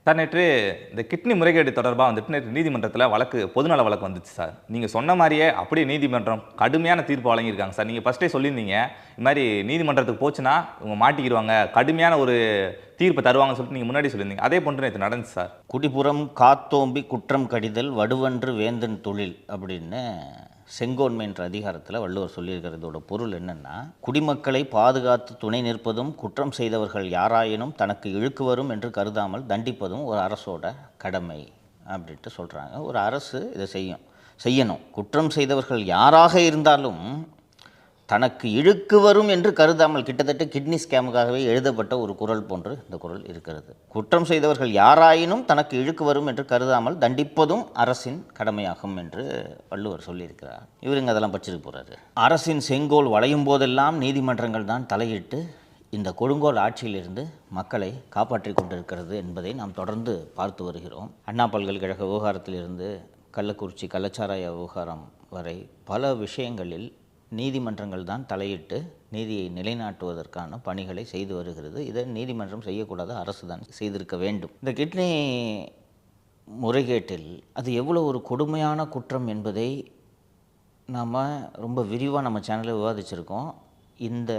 Sir நேற்று இந்த kidney முறைகேடு தொடர்பாக வந்துட்டு நேற்று நீதிமன்றத்தில் பொதுநல வழக்கு வந்துச்சு சார். நீங்கள் சொன்ன மாதிரியே அப்படியே நீதிமன்றம் கடுமையான தீர்ப்பு வழங்கியிருக்காங்க சார். நீங்கள் ஃபஸ்ட்டே சொல்லியிருந்தீங்க, இது மாதிரி நீதிமன்றத்துக்கு போச்சுன்னா இவங்க மாட்டிக்கிடுவாங்க, கடுமையான ஒரு தீர்ப்பு தருவாங்கன்னு சொல்லிட்டு நீங்கள் முன்னாடி சொல்லியிருந்தீங்க. அதே போன்று நேற்று நடந்துச்சு சார். குடிபுறம் காத்தோம்பி குற்றம் கடிதல் வடுவன்று வேந்தன் தொழில் அப்படின்னு செங்கோன்மை என்ற அதிகாரத்தில் வள்ளுவர் சொல்லியிருக்கிறதோட பொருள் என்னென்னா, குடிமக்களை பாதுகாத்து துணை நிற்பதும் குற்றம் செய்தவர்கள் யாராயினும் தனக்கு இழுக்கு வரும் என்று கருதாமல் தண்டிப்பதும் ஒரு அரசோட கடமை அப்படின்ட்டு சொல்கிறாங்க. ஒரு அரசு இதை செய்யணும். குற்றம் செய்தவர்கள் யாராக இருந்தாலும் தனக்கு இழுக்கு வரும் என்று கருதாமல், கிட்டத்தட்ட கிட்னி ஸ்கேமுக்காகவே எழுதப்பட்ட ஒரு குறள் போன்று இந்த குறள் இருக்கிறது. குற்றம் செய்தவர்கள் யாராயினும் தனக்கு இழுக்கு வரும் என்று கருதாமல் தண்டிப்பதும் அரசின் கடமையாகும் என்று வள்ளுவர் சொல்லியிருக்கிறார். இவருங்க அதெல்லாம் படிச்சுட்டு போகிறாரு. அரசின் செங்கோல் வளையும் போதெல்லாம் நீதிமன்றங்கள் தான் தலையிட்டு இந்த கொடுங்கோல் ஆட்சியிலிருந்து மக்களை காப்பாற்றி கொண்டிருக்கிறது என்பதை நாம் தொடர்ந்து பார்த்து வருகிறோம். அண்ணா பல்கலைக்கழக விவகாரத்திலிருந்து கள்ளக்குறிச்சி கள்ளச்சாராய விவகாரம் வரை பல விஷயங்களில் நீதிமன்றங்கள் தான் தலையிட்டு நீதியை நிலைநாட்டுவதற்கான பணிகளை செய்து வருகிறது. இதை நீதிமன்றம் செய்யக்கூடாது, அரசு தான் செய்திருக்க வேண்டும். இந்த கிட்னி முறைகேட்டில் அது எவ்வளோ ஒரு கொடுமையான குற்றம் என்பதை நாம் ரொம்ப விரிவாக நம்ம சேனலில் விவாதிச்சிருக்கோம். இந்த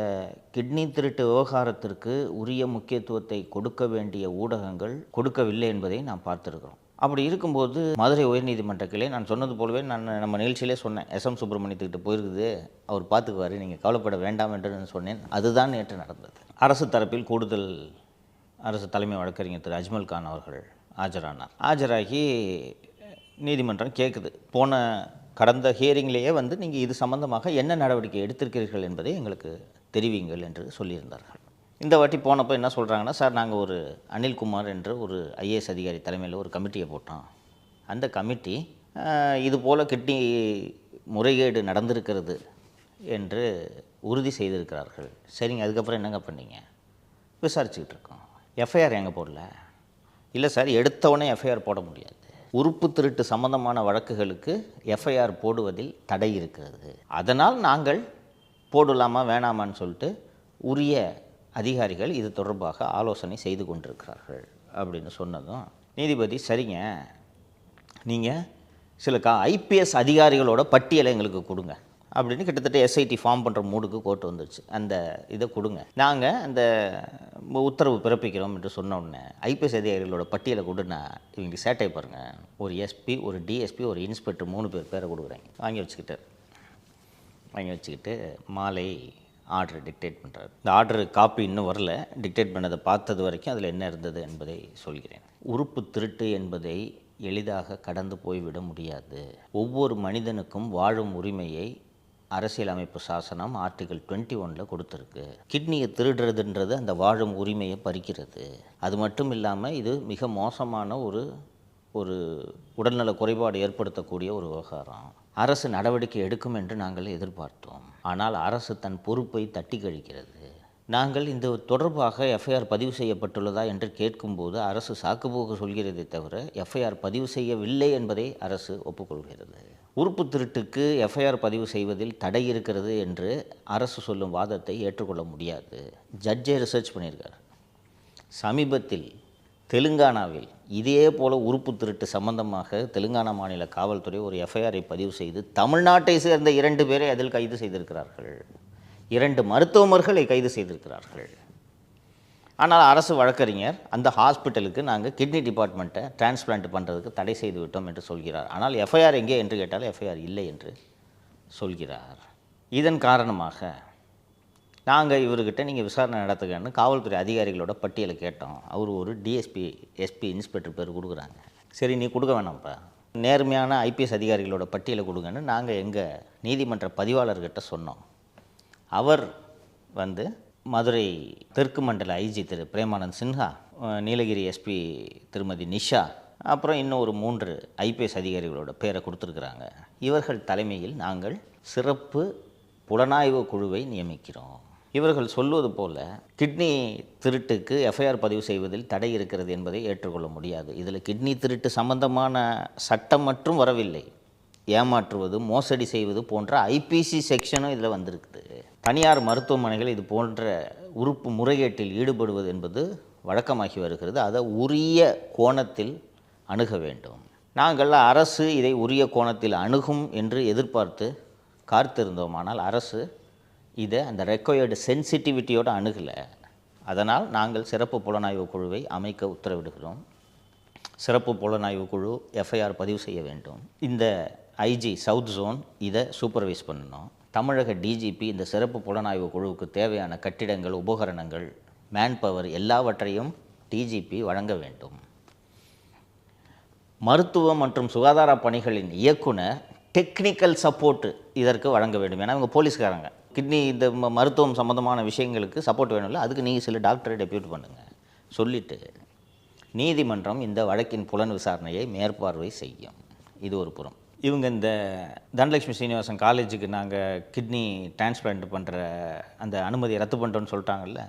கிட்னி திருட்டு விவகாரத்திற்கு உரிய முக்கியத்துவத்தை கொடுக்க வேண்டிய ஊடகங்கள் கொடுக்கவில்லை என்பதை நாம் பார்த்துருக்கிறோம். அப்படி இருக்கும்போது மதுரை உயர்நீதிமன்ற கிளை, நான் சொன்னது போலவே நம்ம நிகழ்ச்சியிலே சொன்னேன், எஸ்எம் சுப்பிரமணியத்துக்கிட்ட போயிருக்குது, அவர் பார்த்துக்குவார், நீங்கள் கவலைப்பட வேண்டாம் என்று நான் சொன்னேன். அதுதான் நேற்று நடந்தது. அரசு தரப்பில் கூடுதல் அரசு தலைமை வழக்கறிஞர் திரு அஜ்மல் கான் அவர்கள் ஆஜரானார். ஆஜராகி நீதிமன்றம் கேட்குது, கடந்த ஹியரிங்லேயே நீங்கள் இது சம்பந்தமாக என்ன நடவடிக்கை எடுத்திருக்கிறீர்கள் என்பதை எங்களுக்கு தெரிவிங்கள் என்று சொல்லியிருந்தார்கள். இந்த வாட்டி போனப்போ என்ன சொல்கிறாங்கன்னா, சார் நாங்கள் ஒரு அனில்குமார் என்ற ஒரு ஐஏஎஸ் அதிகாரி தலைமையில் ஒரு கமிட்டியை போட்டோம். அந்த கமிட்டி இது போல் கிட்னி முறைகேடு நடந்திருக்கிறது என்று உறுதி செய்திருக்கிறார்கள். சரிங்க, அதுக்கப்புறம் என்னங்க பண்ணீங்க? விசாரிச்சுக்கிட்டு இருக்கோம். எஃப்ஐஆர் எங்கே போடல? இல்லை சார், எடுத்தவொடனே எஃப்ஐஆர் போட முடியாது. உறுப்பு திருட்டு சம்பந்தமான வழக்குகளுக்கு எஃப்ஐஆர் போடுவதில் தடை இருக்கிறது. அதனால் நாங்கள் போடலாமா வேணாமான்னு சொல்லிட்டு உரிய அதிகாரிகள் இது தொடர்பாக ஆலோசனை செய்து கொண்டிருக்கிறார்கள் அப்படின்னு சொன்னதும் நீதிபதி, சரிங்க, நீங்கள் சில ஐபிஎஸ் அதிகாரிகளோட பட்டியலை எங்களுக்கு கொடுங்க அப்படின்னு கிட்டத்தட்ட எஸ்ஐடி ஃபார்ம் பண்ணுற மூடுக்கு கோர்ட்டு வந்துடுச்சு. அந்த இதை கொடுங்க, நாங்கள் அந்த உத்தரவு பிறப்பிக்கிறோம் என்று சொன்ன உடனே ஐபிஎஸ் அதிகாரிகளோட பட்டியலை கொடுன்னா இவங்க சேட்டை பாருங்கள். ஒரு எஸ்பி, ஒரு டிஎஸ்பி, ஒரு இன்ஸ்பெக்டர் 3 பேரை கொடுக்குறாங்க. வாங்கி வச்சுக்கிட்டு மாலை ஆர்டர் டிக்டேட் பண்ணுறாரு. இந்த ஆர்டர் காப்பி இன்னும் வரல, டிக்டேட் பண்ணதை பார்த்தது வரைக்கும் அதில் என்ன இருந்தது என்பதை சொல்கிறேன். உறுப்பு திருட்டு என்பதை எளிதாக கடந்து போய்விட முடியாது. ஒவ்வொரு மனிதனுக்கும் வாழும் உரிமையை அரசியலமைப்பு சாசனம் ஆர்டிகல் 21 கொடுத்துருக்கு. கிட்னியை திருடுறதுன்றது அந்த வாழும் உரிமையை பறிக்கிறது. அது மட்டும் இல்லாமல் இது மிக மோசமான ஒரு உடல்நல குறைபாடு ஏற்படுத்தக்கூடிய ஒரு விவகாரம். அரசு நடவடிக்கை எடுக்கும் என்று நாங்கள் எதிர்பார்த்தோம். ஆனால் அரசு தன் பொறுப்பை தட்டி கழிக்கிறது. நாங்கள் இந்த தொடர்பாக எஃப்ஐஆர் பதிவு செய்யப்பட்டுள்ளதா என்று கேட்கும்போது அரசு சாக்குப்போக்கு சொல்கிறதே தவிர எஃப்ஐஆர் பதிவு செய்யவில்லை என்பதை அரசு ஒப்புக்கொள்கிறது. உறுப்பு திருட்டுக்கு எஃப்ஐஆர் பதிவு செய்வதில் தடை இருக்கிறது என்று அரசு சொல்லும் வாதத்தை ஏற்றுக்கொள்ள முடியாது. ஜட்ஜே ரிசர்ச் பண்ணியிருக்கார். சமீபத்தில் தெலுங்கானாவில் இதே போல் உறுப்பு திருட்டு சம்பந்தமாக தெலுங்கானா மாநில காவல்துறை ஒரு எஃப்ஐஆரை பதிவு செய்து தமிழ்நாட்டை சேர்ந்த 2 பேரை அதில் கைது செய்திருக்கிறார்கள். 2 மருத்துவமர்களை கைது செய்திருக்கிறார்கள். ஆனால் அரசு வழக்கறிஞர் அந்த ஹாஸ்பிட்டலுக்கு நாங்கள் கிட்னி டிபார்ட்மெண்ட்டை டிரான்ஸ்பிளான்ட் பண்ணுறதுக்கு தடை செய்து விட்டோம் என்று சொல்கிறார். ஆனால் எஃப்ஐஆர் எங்கே என்று கேட்டால் எஃப்ஐஆர் இல்லை என்று சொல்கிறார். இதன் காரணமாக நாங்கள் இவர்கிட்ட நீங்கள் விசாரணை நடத்துக்கன்னு காவல்துறை அதிகாரிகளோட பட்டியலை கேட்டோம். அவர் ஒரு டிஎஸ்பி, எஸ்பி, இன்ஸ்பெக்டர் பேர் கொடுக்குறாங்க. சரி, நீ கொடுக்க வேணாம்ப்பா, நேர்மையான ஐபிஎஸ் அதிகாரிகளோட பட்டியலை கொடுங்கன்னு நாங்கள் எங்கள் நீதிமன்ற பதிவாளர்கிட்ட சொன்னோம். அவர் மதுரை தெற்கு மண்டல ஐஜி திரு பிரேமானந்த் சின்ஹா, நீலகிரி எஸ்பி திருமதி நிஷா, அப்புறம் இன்னும் ஒரு 3 ஐபிஎஸ் அதிகாரிகளோட பேரை கொடுத்துருக்குறாங்க. இவர்கள் தலைமையில் நாங்கள் சிறப்பு புலனாய்வு குழுவை நியமிக்கிறோம். இவர்கள் சொல்வது போல் கிட்னி திருட்டுக்கு எஃப்ஐஆர் பதிவு செய்வதில் தடை இருக்கிறது என்பதை ஏற்றுக்கொள்ள முடியாது. இதில் கிட்னி திருட்டு சம்பந்தமான சட்டம் மற்றும் வரவில்லை. ஏமாற்றுவது, மோசடி செய்வது போன்ற ஐபிசி செக்ஷனும் இதில் வந்திருக்குது. தனியார் மருத்துவமனைகள் இது போன்ற உறுப்பு முறைகேட்டில் ஈடுபடுவது என்பது வழக்கமாகி வருகிறது. அதை உரிய கோணத்தில் அணுக வேண்டும். நாங்கள் அரசு இதை உரிய கோணத்தில் அணுகும் என்று எதிர்பார்த்து காத்திருந்தோமானால் அரசு இதை அந்த ரெக்வயர்டு சென்சிட்டிவிட்டியோடு அணுகலை. அதனால் நாங்கள் சிறப்பு புலனாய்வு குழுவை அமைக்க உத்தரவிடுகிறோம். சிறப்பு புலனாய்வு குழு எஃப்ஐஆர் பதிவு செய்ய வேண்டும். இந்த ஐஜி சவுத் ஜோன் இதை சூப்பர்வைஸ் பண்ணணும். தமிழக டிஜிபி இந்த சிறப்பு புலனாய்வு குழுவுக்கு தேவையான கட்டிடங்கள், உபகரணங்கள், மேன் பவர் எல்லாவற்றையும் டிஜிபி வழங்க வேண்டும். மருத்துவ மற்றும் சுகாதார பணிகளின் இயக்குனர் டெக்னிக்கல் சப்போர்ட் இதற்கு வழங்க வேண்டும். ஏன்னா இவங்க போலீஸ்காரங்க. கிட்னி இந்த மருத்துவம் சம்மந்தமான விஷயங்களுக்கு சப்போர்ட் வேணும்ல, அதுக்கு நீங்கள் சில டாக்டரை டெப்யூட் பண்ணுங்கள் சொல்லிவிட்டு நீதிமன்றம் இந்த வழக்கின் புலன் விசாரணையை மேற்பார்வை செய்யும். இது ஒரு புறம். இவங்க இந்த தனலட்சுமி சீனிவாசன் காலேஜுக்கு நாங்கள் கிட்னி டிரான்ஸ்பிளான்ட் பண்ணுற அந்த அனுமதியை ரத்து பண்ணுறோன்னு சொல்லிட்டாங்கல்ல,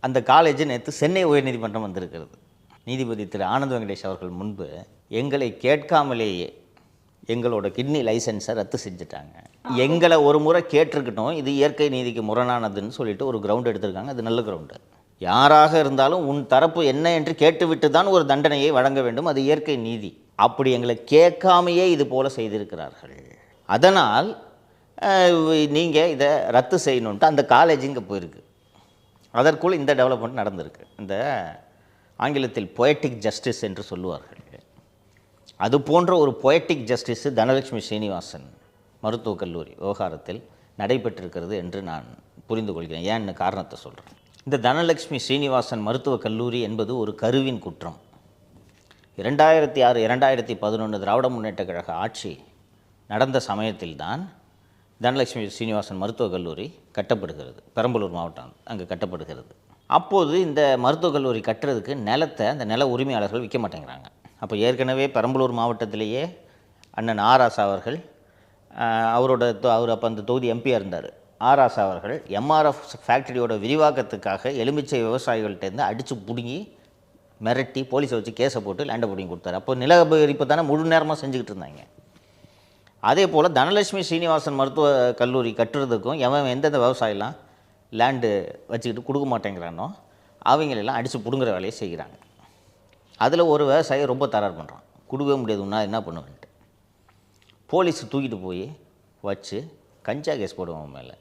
அந்த காலேஜ் நேற்று சென்னை உயர்நீதிமன்றம் வந்திருக்கிறது. நீதிபதி திரு ஆனந்த் வெங்கடேஷ் அவர்கள் முன்பு எங்களை கேட்காமலேயே எங்களோட கிட்னி லைசன்ஸை ரத்து செஞ்சுட்டாங்க. எங்களை ஒரு முறை கேட்டிருக்கட்டும், இது இயற்கை நீதிக்கு முரணானதுன்னு சொல்லிட்டு ஒரு கிரவுண்ட் எடுத்திருக்காங்க. அது நல்ல கிரவுண்டு. யாராக இருந்தாலும் உன் தரப்பு என்ன என்று கேட்டுவிட்டு தான் ஒரு தண்டனையை வழங்க வேண்டும். அது இயற்கை நீதி. அப்படி எங்களை கேட்காமையே இது போல் செய்திருக்கிறார்கள். அதனால் நீங்கள் இதை ரத்து செய்யணுன்ட்டு அந்த காலேஜ் இங்கே போயிருக்கு. அதற்குள் இந்த டெவலப்மெண்ட் நடந்திருக்கு. இந்த ஆங்கிலத்தில் பொயட்டிக் ஜஸ்டிஸ் என்று சொல்லுவார்கள். அது போன்ற ஒரு பொயட்டிக் ஜஸ்டிஸ் தனலட்சுமி சீனிவாசன் மருத்துவக் கல்லூரி விவகாரத்தில் நடைபெற்றிருக்கிறது என்று நான் புரிந்து கொள்கிறேன். ஏன்னு காரணத்தை சொல்கிறேன். இந்த தனலட்சுமி சீனிவாசன் மருத்துவக் கல்லூரி என்பது ஒரு கருவின் குற்றம். 2006, 2011 திராவிட முன்னேற்ற கழக ஆட்சி நடந்த சமயத்தில்தான் தனலட்சுமி சீனிவாசன் மருத்துவக் கல்லூரி கட்டப்படுகிறது. பெரம்பலூர் மாவட்டம் அங்கே கட்டப்படுகிறது. அப்போது இந்த மருத்துவக் கல்லூரி கட்டுறதுக்கு நிலத்தை அந்த நில உரிமையாளர்கள் விற்க மாட்டேங்கிறாங்க. அப்போ ஏற்கனவே பெரம்பலூர் மாவட்டத்திலேயே அண்ணன் ஆராசா அவர்கள் அவர் அப்போ அந்த தொகுதி எம்பியாக இருந்தார். ஆராசா அவர்கள் எம்ஆர்எஃப் ஃபேக்டரியோட விரிவாக்கத்துக்காக எலுமிச்சை விவசாயிகள்கிட்டேருந்து அடித்து பிடுங்கி மிரட்டி போலீஸை வச்சு கேஸை போட்டு லேண்டை பிடிங்கி கொடுத்தாரு. அப்போ நில அபகரிப்பு தானே முழு நேரமாக செஞ்சுக்கிட்டு இருந்தாங்க. அதே போல் தனலட்சுமி சீனிவாசன் மருத்துவ கல்லூரி கட்டுறதுக்கும் எந்தெந்த விவசாயெல்லாம் லேண்டு வச்சுக்கிட்டு கொடுக்க மாட்டேங்கிறானோ அவங்களெல்லாம் அடித்து பிடுங்குற வேலையை செய்கிறாங்க. அதில் ஒரு விவசாயி ரொம்ப தரார் பண்ணுறான். கொடுக்கவே முடியாதுன்னா என்ன பண்ணுவேன்ட்டு போலீஸ் தூக்கிட்டு போய் வச்சு கஞ்சா கேஸ் போடுவோம் மேலே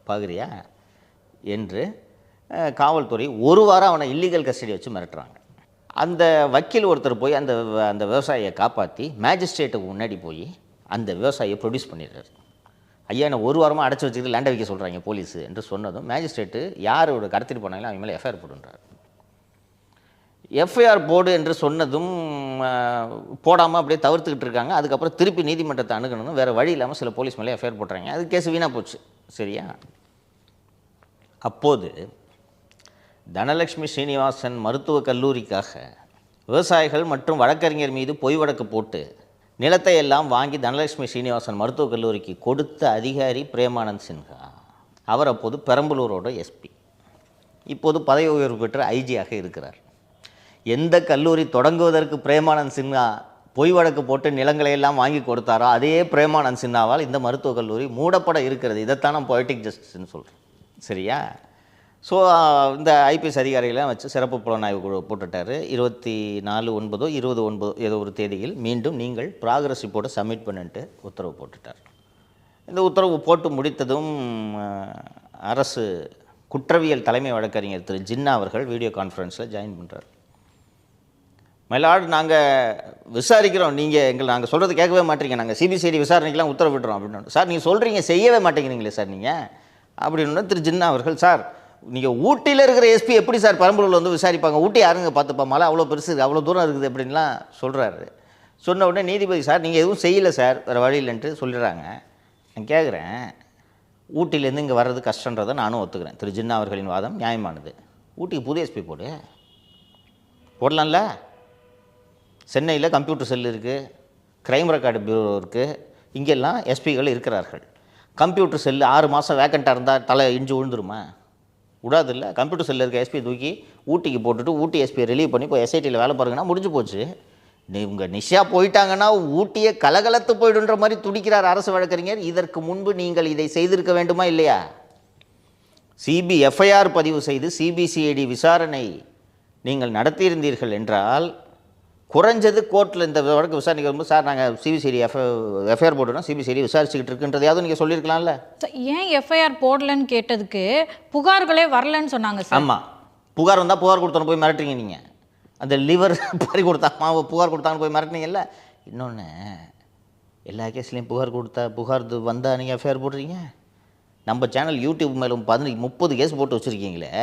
பார்க்குறியா என்று காவல்துறை ஒரு வாரம் அவனை இல்லீகல் கஸ்டடி வச்சு மிரட்டுறாங்க. அந்த வக்கீல் ஒருத்தர் போய் அந்த விவசாயியை காப்பாற்றி மேஜிஸ்ட்ரேட்டுக்கு முன்னாடி போய் அந்த விவசாயியை ப்ரொடியூஸ் பண்ணிடுறாரு. ஐயா என்னை ஒரு வாரமாக அடைச்சி வச்சுக்கிட்டு லேண்டை வைக்க சொல்கிறாங்க போலீஸு என்று சொன்னதும் மேஜிஸ்ட்ரேட்டு யாரோட கடத்திட்டு போனாங்களோ அவங்க மேலே எஃப்ஐஆர் போடுன்றார். எஃப்ஐஆர் போடு என்று சொன்னதும் போடாமல் அப்படியே தவிர்த்துக்கிட்டு இருக்காங்க. அதுக்கப்புறம் திருப்பி நீதிமன்றத்தை அணுகணும். வேறு வழி இல்லாமல் சில போலீஸ் மேலே எஃப்ஐஆர் போடுறாங்க. அது கேஸ் வீணாக போச்சு. சரியா? அப்போது தனலட்சுமி சீனிவாசன் மருத்துவக் கல்லூரிக்காக விவசாயிகள் மற்றும் வழக்கறிஞர் மீது பொய் வழக்கு போட்டு நிலத்தை எல்லாம் வாங்கி தனலட்சுமி சீனிவாசன் மருத்துவக் கல்லூரிக்கு கொடுத்த அதிகாரி பிரேமானந்த் சின்ஹா. அவர் அப்போது பெரம்பலூரோட எஸ்பி. இப்போது பதவி உயர்வு பெற்ற ஐஜியாக இருக்கிறார். எந்த கல்லூரி தொடங்குவதற்கு பிரேமானந்த் சின்ஹா பொய் வழக்கு போட்டு நிலங்களை எல்லாம் வாங்கி கொடுத்தாரோ அதே பிரேமானந்த் சின்ஹாவால் இந்த மருத்துவக் கல்லூரி மூடப்பட இருக்கிறது. இதைத்தான் நான் பொய்டிக் ஜஸ்டிஸ்ன்னு சொல்கிறேன். சரியா? ஸோ இந்த ஐபிஎஸ் அதிகாரிகளாம் வச்சு சிறப்பு புலனாய்வு குழு போட்டுட்டார். 24/9 20/9 ஏதோ ஒரு தேதியில் மீண்டும் நீங்கள் ப்ராக்ரஸ் ரிப்போர்ட்டை சப்மிட் பண்ணிட்டு உத்தரவு போட்டுட்டார். இந்த உத்தரவு போட்டு முடித்ததும் அரசு குற்றவியல் தலைமை வழக்கறிஞர் திரு ஜின்னா அவர்கள் வீடியோ கான்ஃபரன்ஸில் ஜாயின் பண்ணுறார். மயிலாடு நாங்கள் விசாரிக்கிறோம், நாங்கள் சொல்கிறது கேட்கவே மாட்டீங்க, நாங்கள் சிபிசிஐடி விசாரணைக்கெலாம் உத்தரவிடுறோம் அப்படின்னு. சார் நீங்கள் சொல்கிறீங்க செய்யவே மாட்டேங்கிறீங்களே சார் நீங்கள் அப்படின்னு திரு ஜின்னா அவர்கள், சார் நீங்கள் ஊட்டியில் இருக்கிற எஸ்பி எப்படி சார் பெரம்பலூரில் வந்து விசாரிப்பாங்க? ஊட்டி யாருங்க பார்த்துப்பா, மலை அவ்வளோ பெருசு இருக்குது, அவ்வளோ தூரம் இருக்குது அப்படின்லாம் சொல்கிறாரு. சொன்ன உடனே நீதிபதி, சார் நீங்கள் எதுவும் செய்யலை சார், வேறு வழி இல்லைன்ட்டு சொல்லிடுறாங்க. நான் கேட்குறேன், ஊட்டியிலேருந்து இங்கே வர்றது கஷ்டன்றதை நானும் ஒத்துக்கிறேன். திரு ஜின்னா அவர்களின் வாதம் நியாயமானது. ஊட்டிக்கு புது எஸ்பி போடலாம்ல. சென்னையில் கம்ப்யூட்டர் செல் இருக்குது, க்ரைம் ரெக்கார்டு பியூரோ இருக்குது, இங்கெல்லாம் எஸ்பிகள் இருக்கிறார்கள். கம்ப்யூட்டர் செல்லு 6 மாதம் வேக்கண்ட்டாக இருந்தால் தலை இஞ்சி விழுந்துருமா? விடாது இல்லை. கம்ப்யூட்டர் செல்லில் இருக்க எஸ்பி தூக்கி ஊட்டிக்கு போட்டுட்டு ஊட்டி எஸ்பியை ரிலீவ் பண்ணி இப்போ எஸ்ஐடியில் வேலை பாருங்கன்னா முடிஞ்சு போச்சு. உங்கள் நிஷா போயிட்டாங்கன்னா ஊட்டியை கலகலத்து போய்டுன்ற மாதிரி துடிக்கிறார் அரசு வழக்கறிஞர். இதற்கு முன்பு நீங்கள் இதை செய்திருக்க வேண்டுமா இல்லையா? எஃப்ஐஆர் பதிவு செய்து சிபிசிஐடி விசாரணை நீங்கள் நடத்தியிருந்தீர்கள் என்றால் குறைஞ்சது கோர்ட்டில் இந்த வழக்கு விசாரணைக்கு வரும்போது சார் நாங்கள் சிபிசிஐடி எஃப்ஐஆர் போட்டுறோம், சிபிசிஐடி விசாரிச்சுக்கிட்டு இருக்குன்றதையாவது நீங்கள் சொல்லியிருக்கலாம்ல. ஏன் எஃப்ஐஆர் போடலன்னு கேட்டதுக்கு புகார்களே வரலன்னு சொன்னாங்க சார். ஆமாம், புகார் வந்தால் புகார் கொடுத்தோன்னு போய் மிரட்டுறீங்க நீங்கள். அந்த லிவர் பறி கொடுத்தா புகார் கொடுத்தான்னு போய் மிரட்டினீங்கல்ல. இன்னொன்று, எல்லா கேஸ்லேயும் புகார் வந்தால் நீங்கள் எஃப்ஐஆர் போடுறீங்க. நம்ம சேனல் யூடியூப் மேலே 30 கேஸ் போட்டு வச்சுருக்கீங்களே.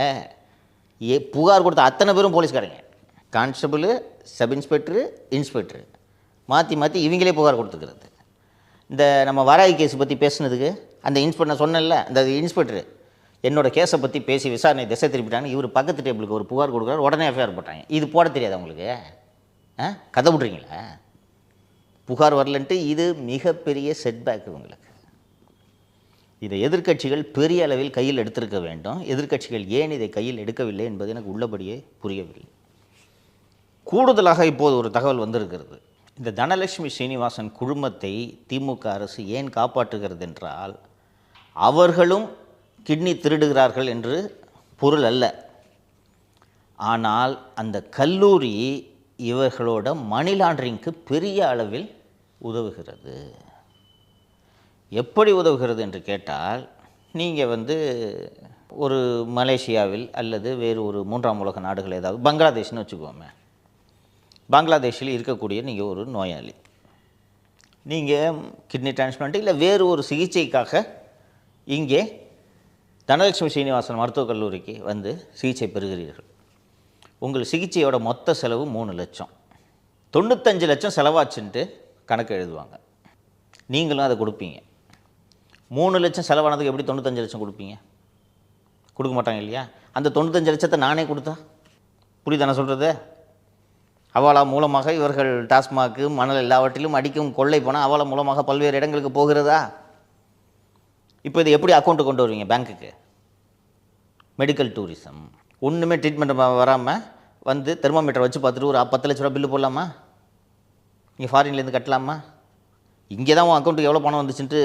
புகார் கொடுத்த அத்தனை பேரும் போலீஸ்காரங்க, கான்ஸ்டபிள், சப் இன்ஸ்பெக்டரு, இன்ஸ்பெக்டரு மாற்றி இவங்களே புகார் கொடுத்துக்கிறது. இந்த நம்ம வாராகி கேஸ் பற்றி பேசுனதுக்கு அந்த இன்ஸ்பெக்டர் சொன்னேன்ல, அந்த இன்ஸ்பெக்டரு என்னோடய கேஸை பற்றி பேசி விசாரணை திசை திருப்பிட்டாங்க. இவர் பக்கத்து டேபிளுக்கு ஒரு புகார் கொடுக்குறாரு, உடனே எஃப்ஐஆர் போட்டாங்க. இது போட தெரியாது உங்களுக்கு? கதை விட்றீங்களா? புகார் வரலன்ட்டு இது மிகப்பெரிய செட்பேக் உங்களுக்கு. இதை எதிர்க்கட்சிகள் பெரிய அளவில் கையில் எடுத்திருக்க வேண்டும். எதிர்க்கட்சிகள் ஏன் இதை கையில் எடுக்கவில்லை என்பது எனக்கு உள்ளபடியே புரியவில்லை. கூடுதலாக இப்போது ஒரு தகவல் வந்திருக்கிறது. இந்த தனலட்சுமி சீனிவாசன் குழுமத்தை திமுக அரசு ஏன் காப்பாற்றுகிறது என்றால், அவர்களும் கிட்னி திருடுகிறார்கள் என்று பொருள் அல்ல. ஆனால் அந்த கல்லூரி இவர்களோட மணி லாண்டரிங்க்கு பெரிய அளவில் உதவுகிறது. எப்படி உதவுகிறது என்று கேட்டால், நீங்கள் ஒரு மலேசியாவில் அல்லது வேறு ஒரு 3ஆம் உலக நாடுகள், ஏதாவது பங்களாதேஷ்னு வச்சுக்கோமே, பங்களாதேஷில் இருக்கக்கூடிய நீங்கள் ஒரு நோயாளி, நீங்கள் கிட்னி டிரான்ஸ்பிளான்ட் இல்லை வேறு ஒரு சிகிச்சைக்காக இங்கே தனலட்சுமி சீனிவாசன் மருத்துவக் கல்லூரிக்கு சிகிச்சை பெறுகிறீர்கள். உங்கள் சிகிச்சையோட மொத்த செலவு 3 லட்சம். 95 லட்சம் செலவாச்சுன்ட்டு கணக்கு எழுதுவாங்க. நீங்களும் அதை கொடுப்பீங்க. 3 லட்சம் செலவானதுக்கு எப்படி 95 லட்சம் கொடுப்பீங்க? கொடுக்க மாட்டாங்க இல்லையா? அந்த 95 லட்சத்தை நானே கொடுத்தா புரியுதானே சொல்கிறது? அவளா மூலமாக இவர்கள் டாஸ்மாக்கு, மணல் எல்லாவற்றிலும் அடிக்கும் கொள்ளை போனால் அவளா மூலமாக பல்வேறு இடங்களுக்கு போகிறதா? இப்போ இது எப்படி அக்கௌண்ட்டு கொண்டு வருவீங்க பேங்க்குக்கு? Medical tourism. ஒன்றுமே ட்ரீட்மெண்ட் வராமல் தெர்மோமீட்டர் வச்சு பார்த்துட்டு ஒரு 10 லட்ச ரூபா பில்லு போடலாமா? நீங்கள் ஃபாரின்லேருந்து கட்டலாமா? இங்கே தான் உங்கள் அக்கௌண்ட்டுக்கு எவ்வளோ பணம் வந்துச்சுன்ட்டு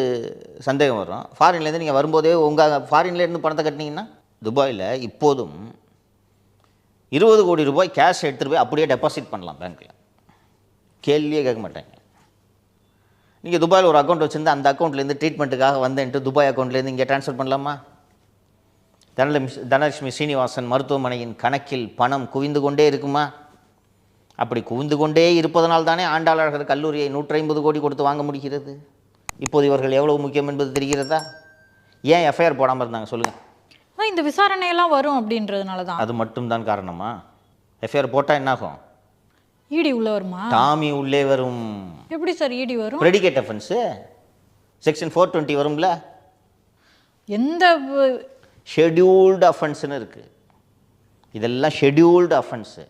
சந்தேகம் வரும். ஃபாரின்லேருந்து நீங்கள் வரும்போதே உங்கள் ஃபாரின்லேருந்து பணத்தை கட்டினீங்கன்னா, துபாயில் இப்போதும் 20 கோடி ரூபாய் கேஷ் எடுத்துகிட்டு போய் அப்படியே டெபாசிட் பண்ணலாம் பேங்க்கில். கேள்வியே கேட்க மாட்டாங்க. நீங்கள் துபாயில் ஒரு அக்கௌண்ட் வச்சுருந்து அந்த அக்கௌண்ட்லேருந்து ட்ரீட்மெண்ட்டுக்காக வந்தேன்ட்டு துபாய் அக்கௌண்ட்லேருந்து இங்கே ட்ரான்ஸ்ஃபர் பண்ணலாமா? தனலட்சுமி சீனிவாசன் மருத்துவமனையின் கணக்கில் பணம் குவிந்து கொண்டே இருக்குமா? அப்படி குவிந்து கொண்டே இருப்பதனால் தானே ஆண்டாளர்கள் கல்லூரியை 150 கோடி கொடுத்து வாங்க முடிகிறது. இப்போது இவர்கள் எவ்வளவு முக்கியம் என்பது தெரிகிறதா? ஏன் எஃப்ஐஆர் போடாமல் இருந்தாங்க சொல்லுங்கள்? இந்த விசாரணையெல்லாம் வரும் அப்படின்றதுனால தான். அது மட்டும் தான் காரணமா? எஃப்ஐஆர் போட்டால் என்னாகும்? இடி உள்ள வருமா? டாமி உள்ளே வரும். எப்படி சார் இடி வரும்? ப்ரெடிகேட் அஃபென்ஸு செக்ஷன் 420 வரும்ல. எந்த ஷெட்யூல்டு அஃபென்ஸ்னு இருக்குது. இதெல்லாம் ஷெட்யூல்டு அஃபென்ஸு.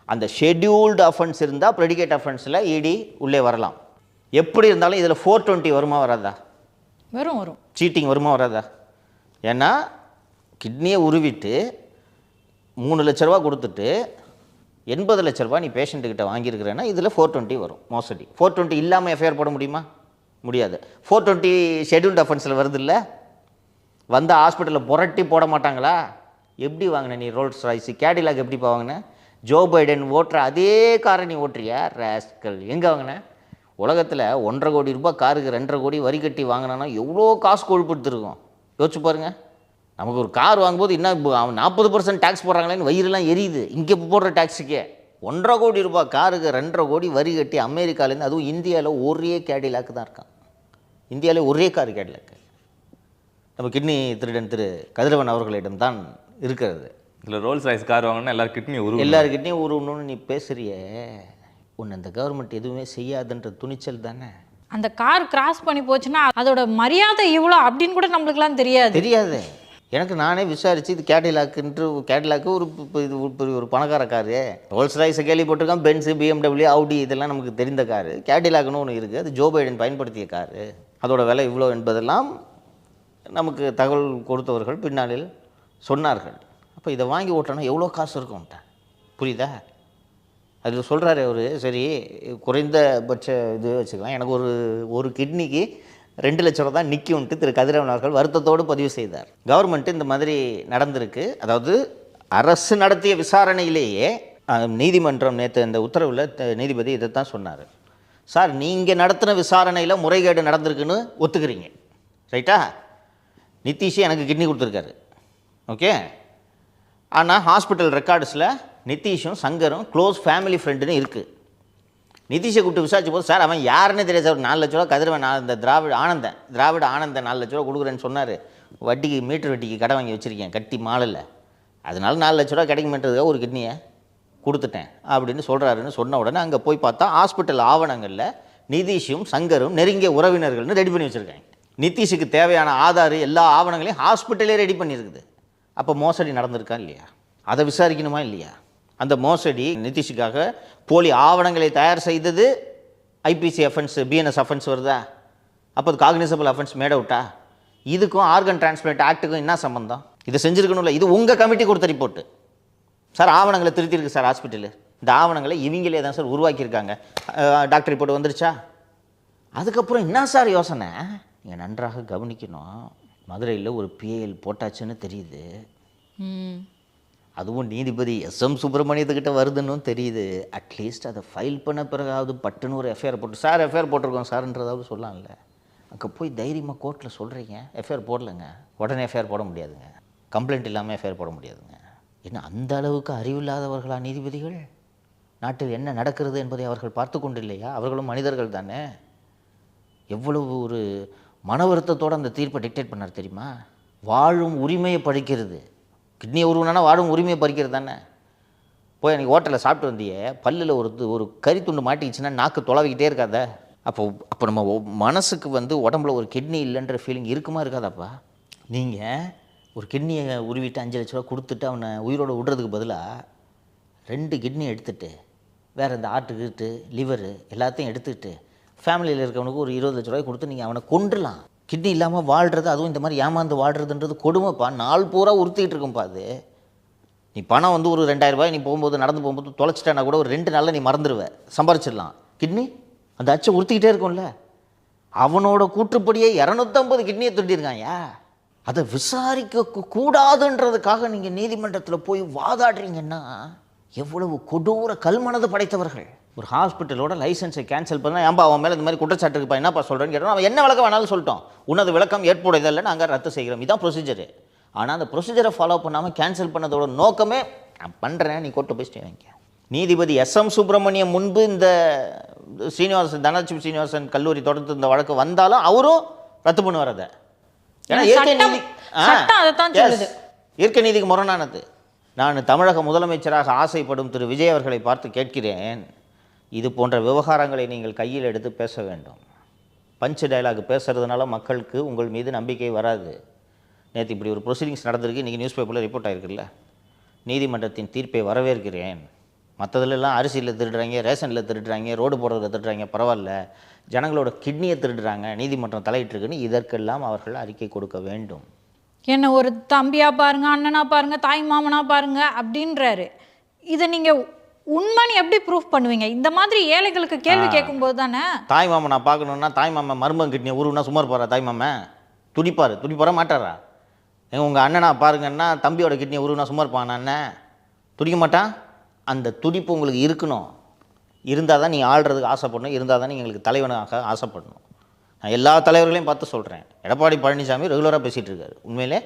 அந்த ஷெட்யூல்டு அஃபென்ஸ் இருந்தால் ப்ரெடிகேட் அஃபென்ஸில் இடி உள்ளே வரலாம். எப்படி இருந்தாலும் இதில் 420 வருமா வராதா? வரும். சீட்டிங் வருமா வராதா? ஏன்னா கிட்னியை உருவிட்டு 3 லட்ச ரூபா கொடுத்துட்டு 80 லட்ச ரூபா நீ பேஷண்ட்டுக்கிட்ட வாங்கியிருக்கிறேன்னா இதில் 420 வரும் மோசடி. 420 இல்லாமல் எஃப்ஐஆர் போட முடியுமா? முடியாது. 420 ஷெட்யூல்டு அஃபென்ஸில் வருது இல்லை. ஹாஸ்பிட்டலில் புரட்டி போட மாட்டாங்களா? எப்படி வாங்கின நீ ரோல்ஸ் ராய்ஸு கேடிலாக் எப்படி வாங்கின? ஜோ பைடன் ஓட்டுற அதே காரை நீ ஓட்டுறியா ராஸ்கல்? எங்கே வாங்கின? உலகத்தில் 1.5 கோடி ரூபாய் காருக்கு 2.5 கோடி வரி கட்டி வாங்கினான்னா எவ்வளோ காசு கொழுப்படுத்திருக்கும் யோசிச்சு பாருங்கள். நமக்கு ஒரு கார் வாங்கும்போது இன்னும் 40% டேக்ஸ் போடுறாங்களேன்னு வயிறுலாம் எரியுது. இங்கே போடுற டேக்ஸுக்கே 1.5 கோடி ரூபாய் காருக்கு 2.5 கோடி வரி கட்டி அமெரிக்காலேருந்து, அதுவும் இந்தியாவில் ஒரே கேடிலாக்கு தான் இருக்கான். இந்தியாவிலே ஒரே கார் கேடிலாக்கு நம்ம கிட்னி திருடன் திரு கதிரவன் அவர்களிடம் தான் இருக்கிறது. இதில் ரோல்ஸ் ராய்ஸ் கார் வாங்கினா எல்லாருக்கிட்டையும் உருவணும்னு நீ பேசுறியே. உன்னை இந்த கவர்மெண்ட் எதுவுமே செய்யாதுன்ற துணிச்சல் தானே. அந்த கார் கிராஸ் பண்ணி போச்சுன்னா அதோட மரியாதை இவ்வளோ அப்படின்னு கூட நம்மளுக்குலாம் தெரியாது. எனக்கு நானே விசாரித்து இது கேடிலாக்கு ஒரு பணக்கார காரு. ரோல்ஸ் ராய்ஸை கேள்விப்பட்டிருக்கோம், பென்ஸு, BMW, ஆடி இதெல்லாம் நமக்கு தெரிந்த காரு. கேடிலாக்குன்னு ஒன்று இருக்குது, அது ஜோ பைடன் பயன்படுத்திய காரு. அதோட விலை இவ்வளோ என்பதெல்லாம் நமக்கு தகவல் கொடுத்தவர்கள் பின்னாளில் சொன்னார்கள். அப்போ இதை வாங்கி ஓட்டணும் எவ்வளோ காசு இருக்கும்ட்ட புரியுதா? அதில் சொல்கிறாரு அவர், சரி குறைந்தபட்ச இது வச்சுக்கலாம், எனக்கு ஒரு கிட்னிக்கு 2 லட்ச ரூபா தான் நிற்கும்ட்டு திரு கதிரவன் அவர்கள் வருத்தத்தோடு பதிவு செய்தார். கவர்மெண்ட்டு இந்த மாதிரி நடந்திருக்கு. அதாவது அரசு நடத்திய விசாரணையிலேயே நீதிமன்றம் நேற்று இந்த உத்தரவில் நீதிபதி இதை தான் சொன்னார். சார் நீங்கள் நடத்தின விசாரணையில் முறைகேடு நடந்திருக்குன்னு ஒத்துக்கிறீங்க, ரைட்டா? நிதிஷ் எனக்கு கிட்னி கொடுத்துருக்காரு, ஓகே. ஆனால் ஹாஸ்பிட்டல் ரெக்கார்ட்ஸில் நிதிஷும் சங்கரும் க்ளோஸ் ஃபேமிலி ஃப்ரெண்டுன்னு இருக்குது. நிதிஷை கூப்பிட்டு விசாரிச்ச போது, சார் அவன் யாருன்னே தெரியாது சார், 4 லட்ச ரூபா கதிரவன் இந்த திராவிட ஆனந்தன் 4 லட்ச ரூபா கொடுக்குறேன்னு சொன்னார். வட்டிக்கு மீட்டர் வட்டிக்கு கடை வாங்கி வச்சுருக்கேன் கட்டி மாலில், அதனால 4 லட்ச ரூபா கிடைக்குமென்றதுக்காக ஒரு கிட்னியை கொடுத்துட்டேன் அப்படின்னு சொல்கிறாருன்னு சொன்ன உடனே அங்கே போய் பார்த்தா ஹாஸ்பிட்டல் ஆவணங்களில் நிதிஷும் சங்கரும் நெருங்கிய உறவினர்கள்னு ரெடி பண்ணி வச்சுருக்காங்க. நிதிஷுக்கு தேவையான ஆதார் எல்லா ஆவணங்களையும் ஹாஸ்பிட்டலே ரெடி பண்ணியிருக்குது. அப்போ மோசடி நடந்திருக்கா இல்லையா? அதை விசாரிக்கணுமா இல்லையா? அந்த மோசடி நிதிஷுக்காக போலி ஆவணங்களை தயார் செய்தது ஐபிசி அஃபென்ஸ், பிஎன்எஸ் அஃபென்ஸ் வருதா? அப்போ அது காக்னிசபிள் அஃபென்ஸ் மேட் அவுட்டா? இதுக்கும் ஆர்கன் டிரான்ஸ்பிளான்ட் ஆக்ட்டுக்கும் என்ன சம்பந்தம்? இதை செஞ்சுருக்கணும்ல. இது உங்கள் கமிட்டி கொடுத்த ரிப்போர்ட்டு சார். ஆவணங்களை திருத்திருக்கு சார் ஹாஸ்பிட்டலு. இந்த ஆவணங்களை இவங்களே தான் சார் உருவாக்கியிருக்காங்க. டாக்டர் ரிப்போர்ட் வந்துருச்சா? அதுக்கப்புறம் என்ன சார் யோசனை? நீங்கள் நன்றாக கவனிக்கணும். மதுரையில் ஒரு பிஏஎல் போட்டாச்சுன்னு தெரியுது, அதுவும் நீதிபதி எஸ்எம் சுப்பிரமணியத்துக்கிட்ட வருதுன்னு தெரியுது. அட்லீஸ்ட் அதை ஃபைல் பண்ண பிறகாவது பட்டுன்னு ஒரு எஃப்ஐஆர் போட்டு, சார் எஃப்ஐஆர் போட்டிருக்கோம் சார்ன்றதாவது சொல்லலாம்ல. அங்கே போய் தைரியமாக கோர்ட்டில் சொல்கிறீங்க எஃப்ஐஆர் போடலைங்க, உடனே எஃப்ஐஆர் போட முடியாதுங்க, கம்ப்ளைண்ட் இல்லாமல் எஃப்ஐஆர் போட முடியாதுங்க. ஏன்னா அந்த அளவுக்கு அறிவில்லாதவர்களா நீதிபதிகள்? நாட்டில் என்ன நடக்கிறது என்பதை அவர்கள் பார்த்து கொண்டு இல்லையா? அவர்களும் மனிதர்கள் தானே. எவ்வளவு ஒரு மன வருத்தத்தோடு அந்த தீர்ப்பை டிக்டேட் பண்ணார் தெரியுமா? வாழும் உரிமையை பறிக்கிறது. கிட்னியை உருவனா வாழும் உரிமையை பறிக்கிறது தானே. போய் அன்றைக்கி ஹோட்டலில் சாப்பிட்டு வந்தியே, பல்லில் ஒரு கறி துண்டு மாட்டிக்கிச்சுன்னா நாக்கு தொலைவிக்கிட்டே இருக்காத? அப்போ நம்ம மனசுக்கு உடம்புல ஒரு கிட்னி இல்லைன்ற ஃபீலிங் இருக்குமா இருக்காதாப்பா? நீங்கள் ஒரு கிட்னியை உருவிட்டு 5 லட்ச ரூபா கொடுத்துட்டு அவனை உயிரோடு விடுறதுக்கு பதிலாக 2 கிட்னி எடுத்துகிட்டு வேறு இந்த ஆர்ட்டு கீட்டு லிவரு எல்லாத்தையும் எடுத்துக்கிட்டு ஃபேமிலியில் இருக்கவனுக்கு ஒரு 20 லட்ச ரூபாய் கொடுத்து நீங்கள் அவனை கொண்டுலாம். கிட்னி இல்லாமல் வாழ்கிறது, அதுவும் இந்த மாதிரி ஏமாந்து வாழ்கிறதுன்றது கொடுமைப்பா. நாள் பூரா உறுத்திக்கிட்டு இருக்கும்ப்பா அது. நீ பணம் ஒரு 2000 ரூபாய் நீ போகும்போது நடந்து போகும்போது தொலைச்சிட்டானா கூட ஒரு 2 நாளில் நீ மறந்துடுவேன், சம்பாரிச்சிடலாம். கிட்னி அந்த அச்சை உறுத்திக்கிட்டே இருக்கும்ல. அவனோட கூற்றுப்படியே 250 கிட்னியை துண்டிருக்காயா? அதை விசாரிக்க கூடாதுன்றதுக்காக நீங்கள் நீதிமன்றத்தில் போய் வாதாடுறீங்கன்னா எவ்வளவு கொடூர கல்மனது படைத்தவர்கள். ஒரு ஹாஸ்பிட்டலோட லைசன்ஸை கேன்சல் பண்ணால் ஏன்பா அவன் மேலே இந்த மாதிரி குற்றச்சாட்டு இருக்குப்பா என்னப்பா சொல்கிறேன்னு கேட்டோம். அவன் என்ன விளக்கம் வேணாலும் சொல்லிட்டோம், உன்னது விளக்கம் ஏற்புடையதில்லை, நாங்கள் ரத்து செய்கிறோம், இதான் ப்ரொசீஜரு. ஆனால் அந்த ப்ரொசீஜரை ஃபாலோ பண்ணாமல் கேன்சல் பண்ணதோட நோக்கமே நான் பண்ணுறேன், நீ கோர்ட்டு போய் ஸ்டே வாங்கிக்க. நீதிபதி எஸ்எம் சுப்பிரமணியம் முன்பு இந்த தனலட்சுமி சீனிவாசன் கல்லூரி தொடர்ந்து இந்த வழக்கு வந்தாலும் அவரும் ரத்து பண்ணுவார் அதை. ஏன்னா இயற்கை நீதிக்கு முரணானது. நான் தமிழக முதலமைச்சராக ஆசைப்படும் திரு விஜய் அவர்களை பார்த்து கேட்கிறேன், இது போன்ற விவகாரங்களை நீங்கள் கையில் எடுத்து பேச வேண்டும். பஞ்ச் டயலாக் பேசுகிறதுனால மக்களுக்கு உங்கள் மீது நம்பிக்கை வராது. நேற்று இப்படி ஒரு ப்ரொசீடிங்ஸ் நடந்திருக்கு, இன்றைக்கி நியூஸ் பேப்பரில் ரிப்போர்ட் ஆகிருக்குல்ல. நீதிமன்றத்தின் தீர்ப்பை வரவேற்கிறேன். மற்றதுலலாம் அரிசியில் திருடுறாங்க, ரேஷனில் திருடுறாங்க, ரோடு போடுறதுல திருடுறாங்க, பரவாயில்ல. ஜனங்களோட கிட்னியை திருடுறாங்க, நீதிமன்றம் தலையிட்டிருக்குன்னு இதற்கெல்லாம் அவர்கள் அறிக்கை கொடுக்க வேண்டும். என்ன ஒரு தம்பியா பாருங்க, அண்ணனா பாருங்க, தாய் மாமனா பாருங்க அப்படின்றாரு. இதை நீங்கள் உண்மைன்னு எப்படி ப்ரூஃப் பண்ணுவீங்க? இந்த மாதிரி ஏழைகளுக்கு கேள்வி கேட்கும்போது தானே. தாய் மாமனா பார்க்கணுன்னா தாய் மாமன் மருமகன் கிட்னியை உருவுனா சும்மா இருப்பாரா? தாய் மாமன் துடிப்பார மாட்டாரா? உங்கள் அண்ணனா பாருங்கன்னா தம்பியோட கிட்னியை உருவுனா சும்மா இருப்பான் அண்ணன்? துடிக்க மாட்டான். அந்த துடிப்பு உங்களுக்கு இருக்கணும். இருந்தால் தான் நீங்கள் ஆள்றதுக்கு ஆசைப்படணும், இருந்தால் தான் நீங்கள் எங்களுக்கு தலைவனாக ஆசைப்படணும். நான் எல்லா தலைவர்களையும் பார்த்து சொல்கிறேன். எடப்பாடி பழனிசாமி ரெகுலராக பேசிகிட்டு இருக்காரு. உண்மையிலே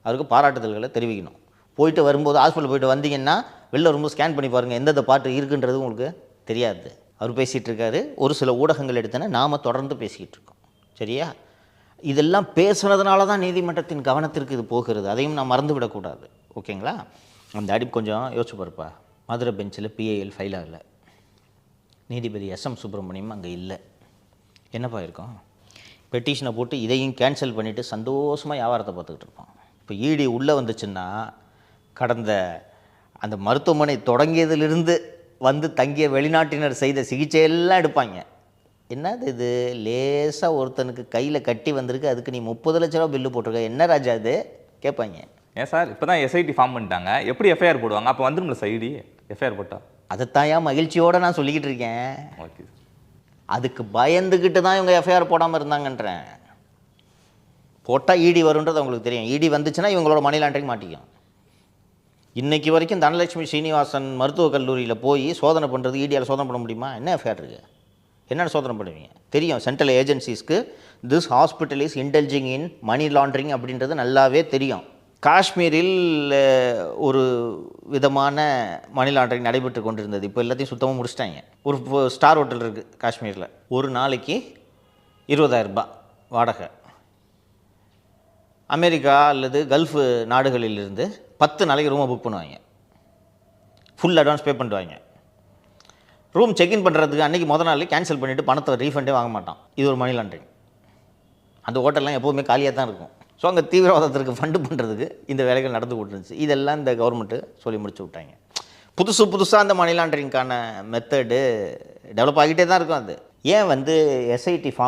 அவருக்கு பாராட்டுதல்களை தெரிவிக்கணும். போயிட்டு வரும்போது ஹாஸ்பிட்டல் போயிட்டு வந்தீங்கன்னா வெளில வரும்போது ஸ்கேன் பண்ணி பாருங்கள், எந்தெந்த பாட்டு இருக்குன்றது உங்களுக்கு தெரியாது. அவர் பேசிகிட்டு இருக்காரு. ஒரு சில ஊடகங்கள் எடுத்தோன்னா நாம் தொடர்ந்து பேசிக்கிட்டு இருக்கோம். சரியா? இதெல்லாம் பேசுனதுனால தான் நீதிமன்றத்தின் கவனத்திற்கு இது போகிறது. அதையும் நான் மறந்து விடக்கூடாது. ஓகேங்களா? அந்த அடி கொஞ்சம் யோசிச்சு பாருப்பா. மதுரை பெஞ்சில் பிஏஎல் ஃபைல் ஆகலை, நீதிபதி எஸ்எம் சுப்பிரமணியம் அங்கே இல்லை, என்னப்பா இருக்கும்? பெட்டிஷனை போட்டு இதையும் கேன்சல் பண்ணிவிட்டு சந்தோஷமாக வியாபாரத்தை பார்த்துக்கிட்டு இருப்பான். இப்போ இடி உள்ளே வந்துச்சுன்னா கடந்த அந்த மருத்துவமனை தொடங்கியதிலிருந்து தங்கிய வெளிநாட்டினர் செய்த சிகிச்சையெல்லாம் எடுப்பாங்க. என்னது இது, லேசாக ஒருத்தனுக்கு கையில் கட்டி வந்திருக்கு, அதுக்கு நீ 30 லட்ச ரூபா பில்லு போட்டிருக்க, என்ன ராஜா அது கேட்பாங்க. ஏன் சார் இப்போ தான் எஸ்ஐடி ஃபார்ம் பண்ணிட்டாங்க, எப்படி எஃப்ஐஆர் போடுவாங்க? அப்போ வந்துடும்ல சைடி எஃப்ஐஆர் போட்டால். அதைத்தான் ஏன் மகிழ்ச்சியோடு நான் சொல்லிக்கிட்டு இருக்கேன். ஓகே, அதுக்கு பயந்துக்கிட்டு தான் இவங்க எஃப்ஐஆர் போடாமல் இருந்தாங்கன்றேன். போட்டால் இடி வருன்றது அவங்களுக்கு தெரியும். இடி வந்துச்சுன்னா இவங்களோட மணி லாண்டரிங் மாட்டிக்கும். இன்னைக்கு வரைக்கும் தனலட்சுமி ஸ்ரீனிவாசன் மருத்துவக் கல்லூரியில் போய் சோதனை பண்ணுறது இடியால் சோதனை பண்ண முடியுமா? என்ன அஃபேர் இருக்குது? என்னென்ன சோதனை பண்ணுவீங்க? தெரியும் சென்ட்ரல் ஏஜென்சிஸ்க்கு this hospital is indulging in money laundering அப்படின்றது நல்லாவே தெரியும். காஷ்மீரில் ஒரு விதமான மணி லாண்ட்ரிங் நடைபெற்று கொண்டிருந்தது. இப்போ எல்லாத்தையும் சுத்தமாக முடிச்சிட்டாங்க. ஒரு ஸ்டார் ஹோட்டல் இருக்குது காஷ்மீரில், ஒரு நாளைக்கு 20,000 ரூபாய் வாடகை. அமெரிக்கா அல்லது கல்ஃப் நாடுகளிலிருந்து 10 நாளைக்கு ரூமை புக் பண்ணுவாங்க, ஃபுல் அட்வான்ஸ் பே பண்ணுவாங்க. ரூம் செக்இன் பண்ணுறதுக்கு அன்றைக்கி நாள் கேன்சல் பண்ணிவிட்டு பணத்தை ரீஃபண்டே வாங்க மாட்டான். இது ஒரு மணி லாண்ட்ரிங். அந்த ஹோட்டல்லாம் எப்போவுமே காலியாக தான் இருக்கும். ஸோ அங்கே தீவிரவாதத்திற்கு ஃபண்டு பண்ணுறதுக்கு இந்த வேலைகள் நடந்து கொண்டிருந்துச்சு. இதெல்லாம் இந்த கவர்மெண்ட்டு சொல்லி முடிச்சு விட்டாங்க. புதுசாக அந்த மணி லாண்ட்ரிங்க்கான மெத்தடு டெவலப் ஆகிட்டே தான் இருக்கும். அது ஏன் எஸ்ஐடி ஃபார்ம்